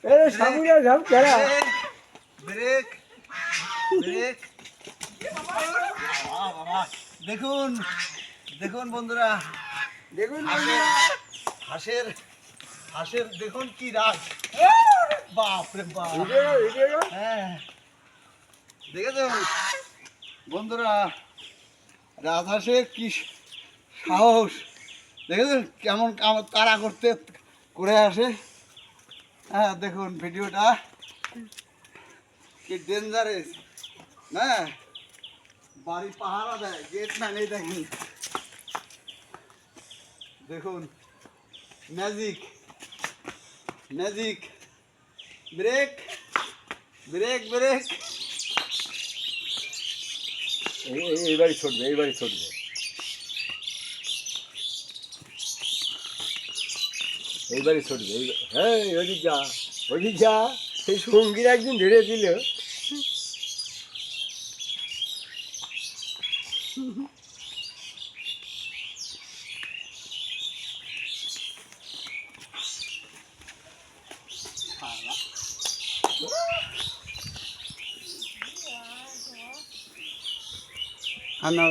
সামুরা সব খেলা break break. দেখুন দেখুন বন্ধুরা, দেখুন হাঁসের হাঁসের দেখুন কি রাগ, বাপ রে বাপ। হ্যাঁ দেখেছেন বন্ধুরা, রাজহাঁসের কি সাহস দেখেছেন, কেমন তাড়া করতে করে আসে। হ্যাঁ দেখুন ভিডিওটা কি ডেঞ্জারাস না, বাড়ি পাহারা দেয়, গেট ম্যান। এই দেখুন দেখুন magic magic, break break break. এইবারই ছুটবে, এইবারই ছুটবে, এইবারই ছুটবে। হ্যাঁ ওদিক যা, ওদিক যা। সেই সঙ্গীর একদিন ধরে দিল। আর না